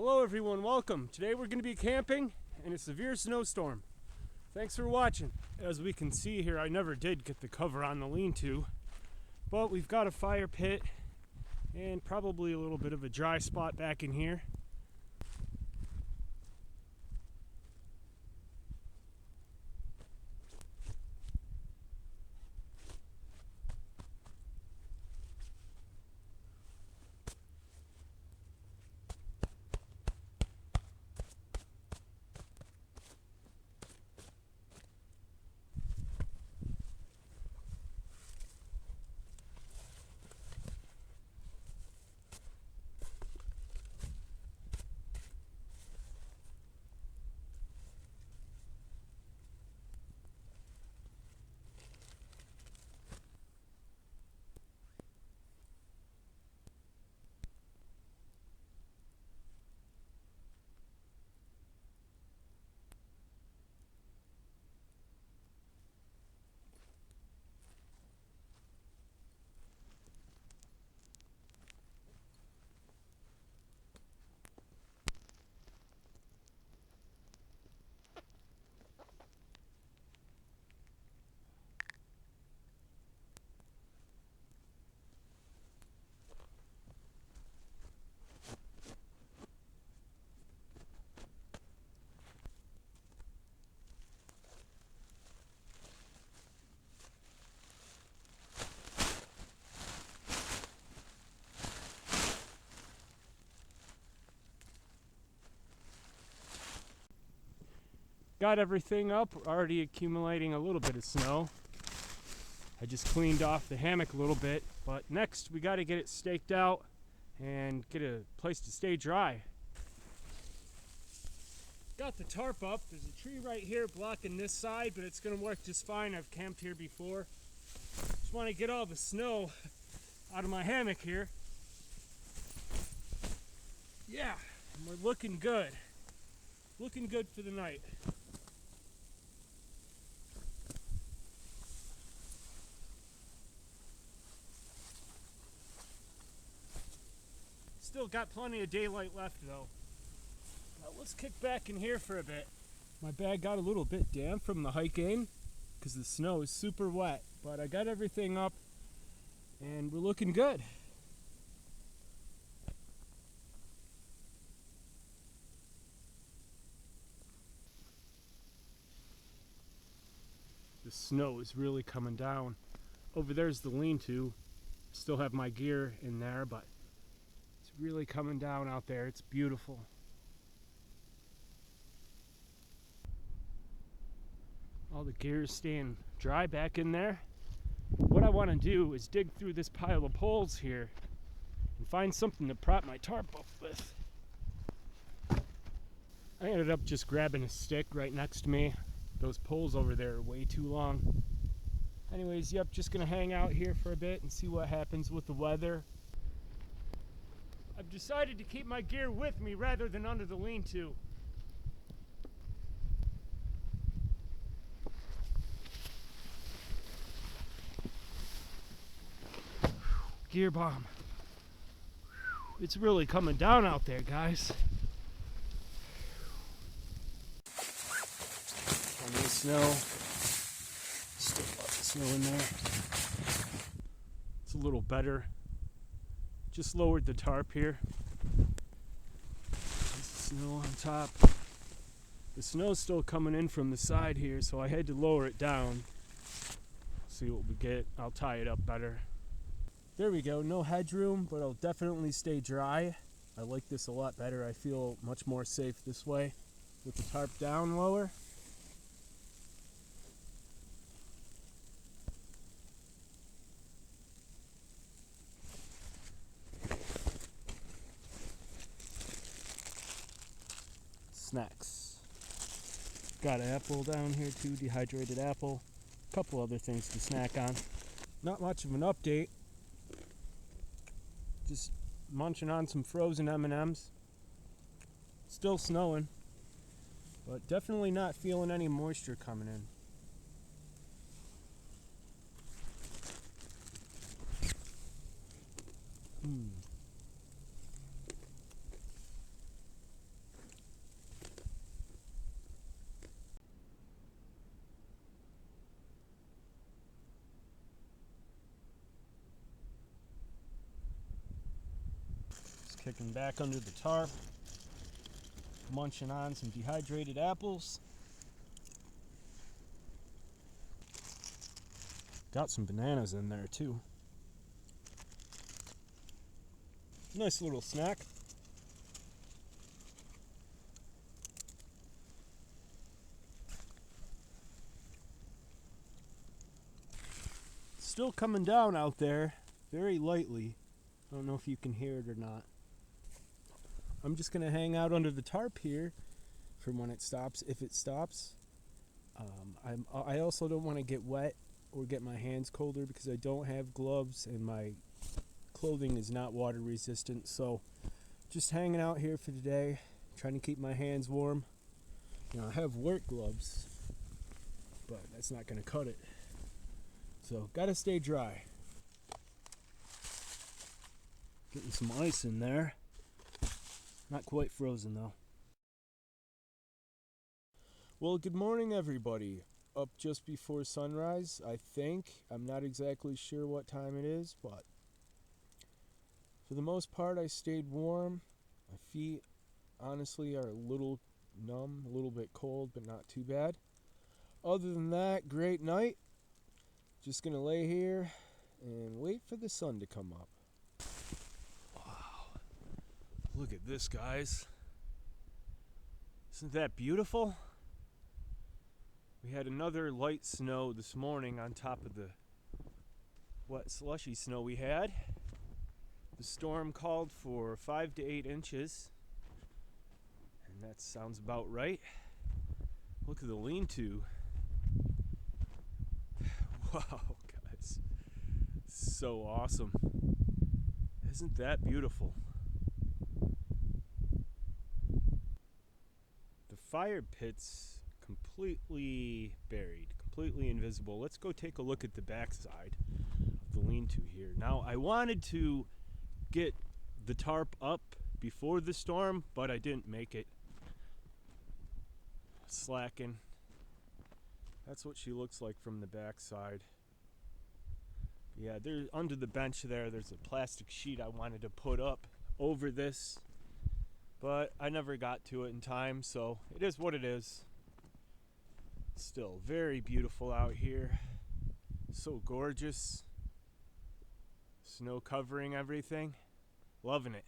Hello everyone, welcome. Today we're going to be camping in a severe snowstorm. Thanks for watching. As we can see here, I never did get the cover on the lean-to, but we've got a fire pit and probably a little bit of a dry spot back in here. Got everything up, already accumulating a little bit of snow. I just cleaned off the hammock a little bit, but next we got to get it staked out and get a place to stay dry. Got the tarp up. There's a tree right here blocking this side, but it's going to work just fine. I've camped here before. Just want to get all the snow out of my hammock here. Yeah, and we're looking good. Looking good for the night. Still got plenty of daylight left though. Now let's kick back in here for a bit. My bag got a little bit damp from the hiking because the snow is super wet, but I got everything up and we're looking good. The snow is really coming down. Over there's the lean-to. Still have my gear in there, but it's really coming down out there. It's beautiful. All the gear is staying dry back in there. What I want to do is dig through this pile of poles here and find something to prop my tarp up with. I ended up just grabbing a stick right next to me. Those poles over there are way too long. Anyways, yep, just gonna hang out here for a bit and see what happens with the weather. I've decided to keep my gear with me rather than under the lean-to. Gear bomb. It's really coming down out there, guys. Plenty of snow. Still lots of snow in there. It's a little better. Just lowered the tarp here. There's the snow on top. The snow's still coming in from the side here, so I had to lower it down. See what we get. I'll tie it up better. There we go. No headroom, but I'll definitely stay dry. I like this a lot better. I feel much more safe this way with the tarp down lower. Snacks. Got an apple down here too, dehydrated apple. A couple other things to snack on. Not much of an update. Just munching on some frozen M&Ms. Still snowing, but definitely not feeling any moisture coming in. Kicking back under the tarp, munching on some dehydrated apples. Got some bananas in there too. Nice little snack. Still coming down out there, very lightly. I don't know if you can hear it or not. I'm just gonna hang out under the tarp here for when it stops, if it stops. I also don't want to get wet or get my hands colder because I don't have gloves and my clothing is not water resistant. So just hanging out here for today, trying to keep my hands warm. You know, I have work gloves, but that's not gonna cut it. So gotta stay dry. Getting some ice in there. Not quite frozen though. Well, good morning everybody. Up just before sunrise, I think. I'm not exactly sure what time it is, but for the most part I stayed warm. My feet honestly are a little numb, a little bit cold, but not too bad. Other than that, great night. Just gonna lay here and wait for the sun to come up. Wow. Look at this, guys. Isn't that beautiful? We had another light snow this morning on top of the wet slushy snow we had. The storm called for 5 to 8 inches, and that sounds about right. Look at the lean-to. Wow, guys, so awesome. Isn't that beautiful? The fire pit's completely buried, completely invisible. Let's go take a look at the backside of the lean-to here. Now, I wanted to get the tarp up before the storm, but I didn't make it. Slacking. That's what she looks like from the backside. Yeah, there's under the bench there's a plastic sheet I wanted to put up over this, but I never got to it in time, so it is what it is. Still very beautiful out here. So gorgeous. Snow covering everything. Loving it.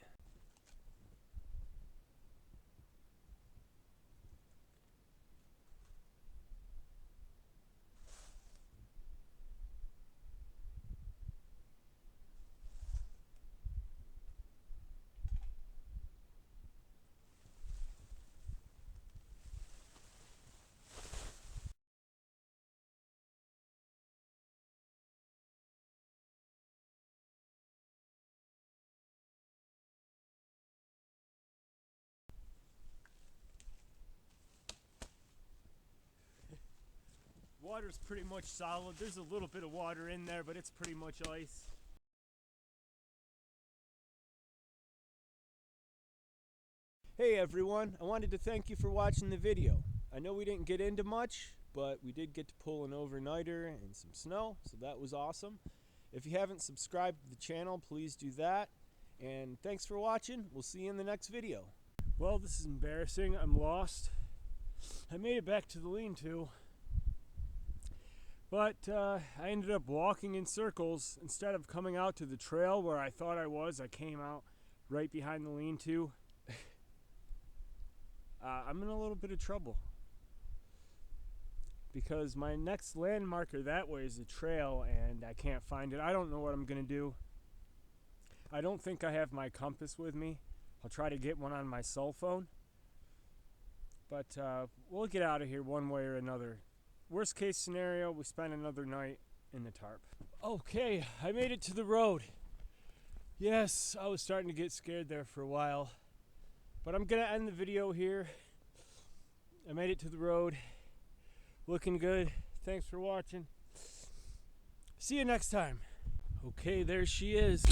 Water's pretty much solid. There's a little bit of water in there, but it's pretty much ice. Hey everyone, I wanted to thank you for watching the video. I know we didn't get into much, but we did get to pull an overnighter and some snow, so that was awesome. If you haven't subscribed to the channel, please do that. And thanks for watching. We'll see you in the next video. Well, this is embarrassing. I'm lost. I made it back to the lean-to. But I ended up walking in circles. Instead of coming out to the trail where I thought I was, I came out right behind the lean-to. I'm in a little bit of trouble because my next landmarker that way is a trail and I can't find it. I don't know what I'm gonna do. I don't think I have my compass with me. I'll try to get one on my cell phone, but we'll get out of here one way or another. Worst case scenario, we spend another night in the tarp. Okay, I made it to the road. Yes, I was starting to get scared there for a while, but I'm gonna end the video here. I made it to the road. Looking good. Thanks for watching. See you next time. Okay, there she is.